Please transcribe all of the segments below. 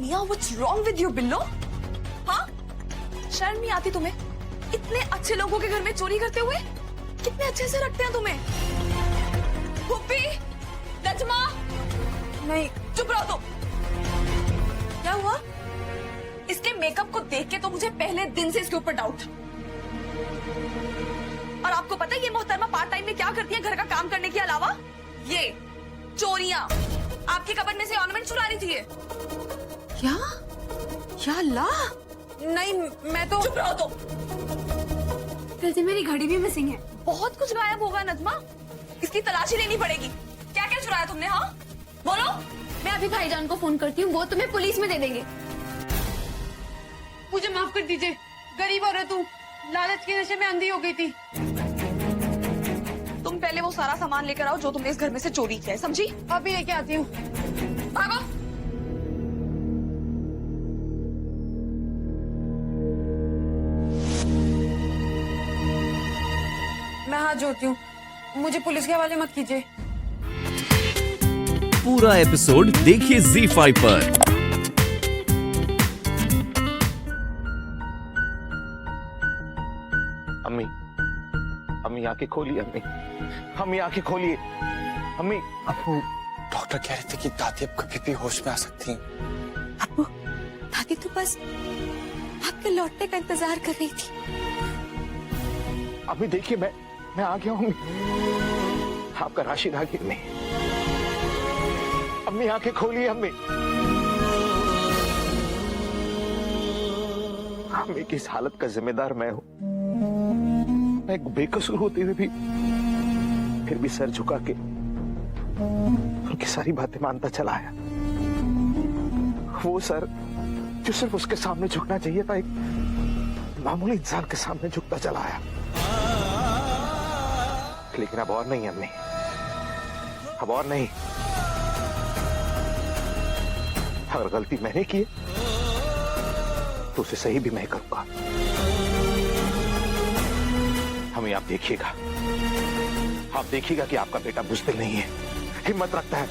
Mia, what's wrong with you Billo? हाँ, शर्म नहीं आती तुम्हें? इतने अच्छे लोगों के घर में चोरी करते हुए? कितने अच्छे से रखते हैं तुम्हें। पुप्पी, नजमा, नहीं चुप रहो तुम। क्या हुआ? इसके मेकअप को देख के तो मुझे पहले दिन से इसके ऊपर डाउट था। और आपको पता है ये मोहतरमा पार्ट टाइम में क्या करती है घर का काम करने के अलावा? ये चोरियां। आपके कबर्ड में से ऑर्नामेंट चुरा रही थी ये। क्या? या अल्लाह! नहीं, मैं तो चुप रहो तो। वैसे मेरी घड़ी भी मिसिंग है। बहुत कुछ गायब होगा नजमा, इसकी तलाशी लेनी पड़ेगी। क्या क्या चुराया तुमने? हाँ बोलो। मैं अभी भाईजान को फोन करती हूँ, वो तुम्हें पुलिस में दे देंगे। मुझे माफ कर दीजिए, गरीब औरत हूँ, लालच के नशे में अंधी हो गई थी। तुम पहले वो सारा सामान लेकर आओ जो तुमने इस घर में से चोरी किया है, समझी? अभी लेके आती हूँ। भागो। मैं हाथ जोड़ती हूँ, मुझे पुलिस के हवाले मत कीजिए। पूरा एपिसोड देखिए ZEE5 पर। अम्मी आंखें खोलिए। अम्मी आंखें खोलिए। अम्मी, अबू डॉक्टर कह रहे थे कि दादी अब कभी भी होश में आ सकती हैं। अबू, दादी तो बस आपके लौटने का इंतजार कर रही थी। अम्मी देखिए, मैं आ गया हूँ। आपका राशिद आ गया। नहीं, अम्मी आंखें खोलिए। अम्मी की इस हालत का जिम्मेदार मैं हूँ। मैं एक बेकसूर होते हुए भी फिर भी सर झुका के उनकी सारी बातें मानता चला आया। वो सर जो सिर्फ उसके सामने झुकना चाहिए था, एक मामूली इंसान के सामने झुकता चला आया। लेकिन अब और नहीं अम्मी, अब और नहीं। अगर गलती मैंने की तो उसे सही भी मैं करूंगा। हमें आप देखिएगा कि आपका बेटा बुज़दिल नहीं है, हिम्मत रखता है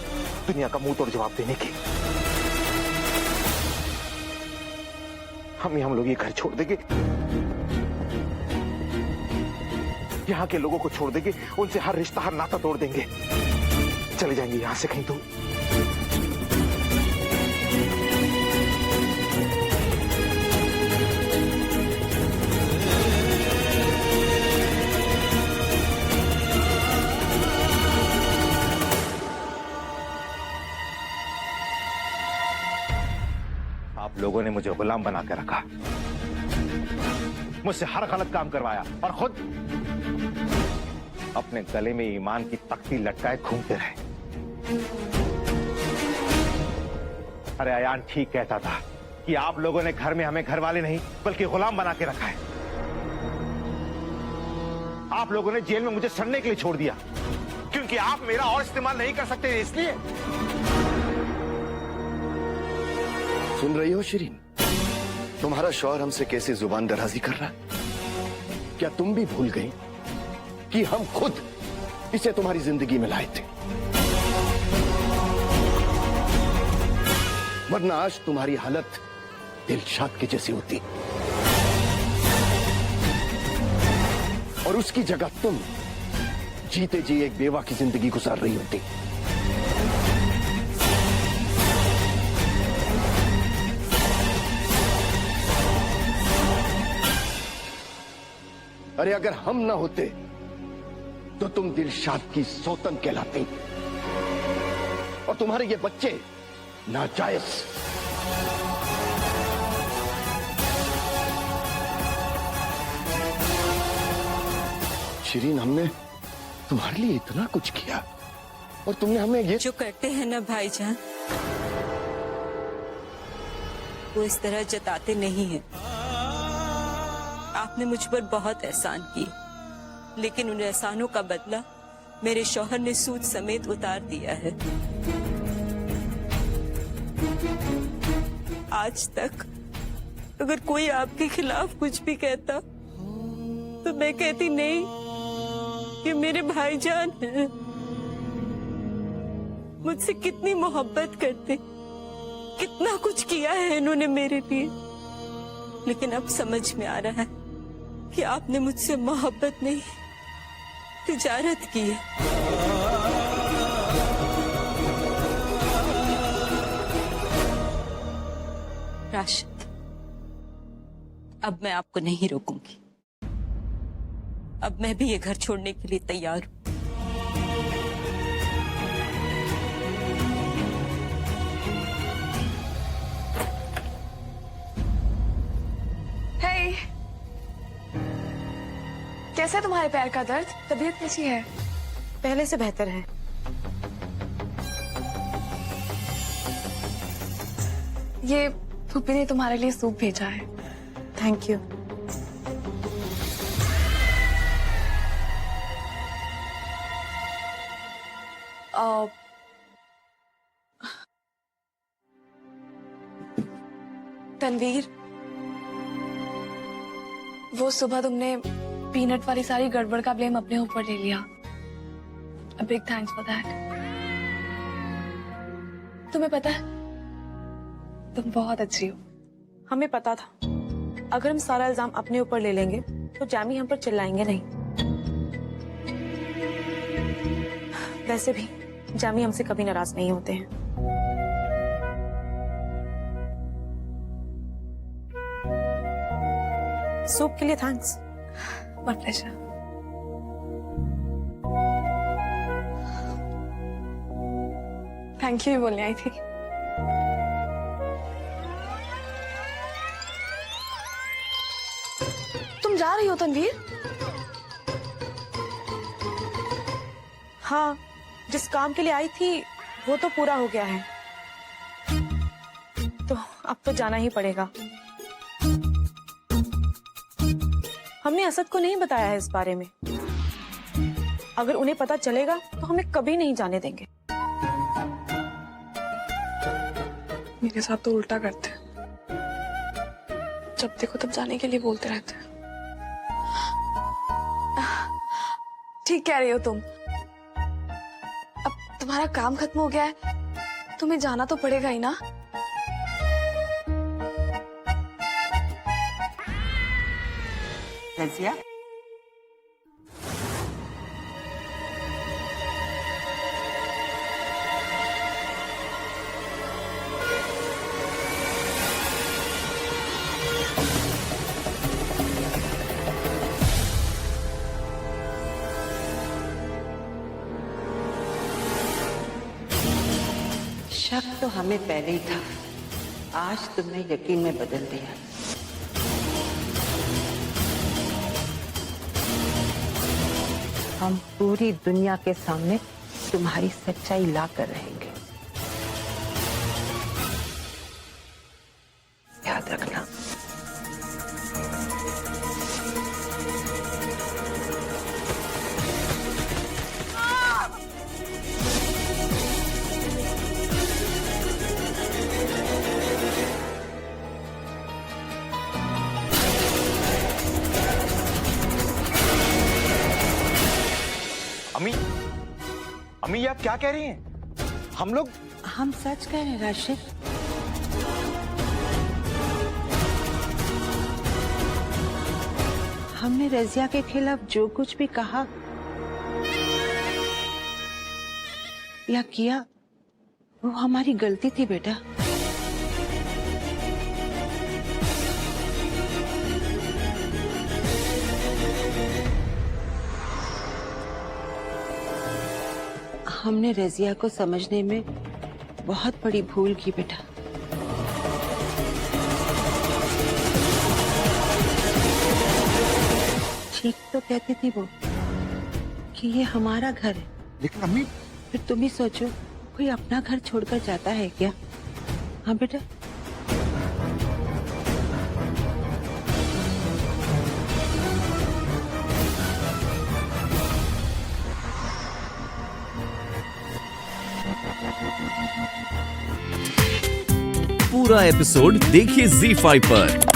दुनिया का मुंह तोड़ जवाब देने की। हम लोग ये घर छोड़ देंगे, यहाँ के लोगों को छोड़ देंगे, उनसे हर रिश्ता हर नाता तोड़ देंगे, चले जाएंगे यहां से कहीं दूर। आप लोगों ने मुझे गुलाम बना कर रखा, मुझसे हर गलत काम करवाया और खुद अपने गले में ईमान की तख्ती लटकाए घूमते रहे। अरे अयान ठीक कहता था कि आप लोगों ने घर में हमें घर वाले नहीं बल्कि गुलाम बना के रखा है। आप लोगों ने जेल में मुझे सड़ने के लिए छोड़ दिया क्योंकि आप मेरा और इस्तेमाल नहीं कर सकते इसलिए। सुन रही हो शिरीन, तुम्हारा शौहर हमसे कैसे जुबान दराजी कर रहा है? क्या तुम भी भूल गई कि हम खुद इसे तुम्हारी जिंदगी में लाए थे? वरना आज तुम्हारी हालत दिलशाद की जैसी होती और उसकी जगह तुम जीते जी एक बेवा की जिंदगी गुजार रही होती। अरे अगर हम ना होते तो तुम दिलशाद की सौतन कहलाती और तुम्हारे ये बच्चे नाजायज। शिरीन, हमने तुम्हारे लिए इतना कुछ किया और तुमने हमें ये जो करते हैं ना भाईजान, वो इस तरह जताते नहीं हैं। आपने मुझ पर बहुत एहसान किए, लेकिन उन एहसानों का बदला मेरे शौहर ने सूद समेत उतार दिया है। आज तक अगर कोई आपके खिलाफ कुछ भी कहता तो मैं कहती नहीं, ये मेरे भाईजान हैं, मुझसे कितनी मोहब्बत करते, कितना कुछ किया है इन्होंने मेरे लिए, लेकिन अब समझ में आ रहा है कि आपने मुझसे मोहब्बत नहीं, तिजारत की है। राशिद, अब मैं आपको नहीं रोकूंगी। अब मैं भी ये घर छोड़ने के लिए तैयार हूं। हे, कैसा है तुम्हारे पैर का दर्द? तबीयत कैसी है? पहले से बेहतर है। ये फूफी ने तुम्हारे लिए सूप भेजा है। Thank you. तनवीर, वो सुबह तुमने पीनट वाली सारी गड़बड़ का ब्लेम अपने ऊपर ले लिया। A big thanks for that. तुम्हें पता है, तुम बहुत अच्छी हो। हमें पता था अगर हम सारा इल्जाम अपने ऊपर ले लेंगे तो जैमी हम पर चिल्लाएंगे नहीं। वैसे भी जैमी हमसे कभी नाराज नहीं होते हैं। सूप के लिए thanks. My pleasure. Thank you बोलने आई थी। तुम जा रही हो तनवीर? हाँ, जिस काम के लिए आई थी वो तो पूरा हो गया है, तो अब तो जाना ही पड़ेगा। हमने असद को नहीं बताया है इस बारे में। अगर उन्हें पता चलेगा तो हमें कभी नहीं जाने देंगे। मेरे साथ तो उल्टा करते हैं, जब देखो तब जाने के लिए बोलते रहते हैं। ठीक कह रही हो तुम। अब तुम्हारा काम खत्म हो गया है, तुम्हें जाना तो पड़ेगा ही ना। रज़िया, शक तो हमें पहले ही था, आज तुमने यकीन में बदल दिया। हम पूरी दुनिया के सामने तुम्हारी सच्चाई ला कर रहेंगे, याद रखना। अम्मी, अम्मी ये आप क्या कह रही हैं? हम सच कह रहे हैं राशिद। हमने रज़िया के खिलाफ जो कुछ भी कहा या किया वो हमारी गलती थी बेटा। हमने रज़िया को समझने में बहुत बड़ी भूल की बेटा। ठीक तो कहती थी वो कि ये हमारा घर है, लेकिन अम्मी, फिर तुम ही सोचो, कोई अपना घर छोड़कर जाता है क्या? हाँ बेटा। पूरा एपिसोड देखिए ZEE5 पर।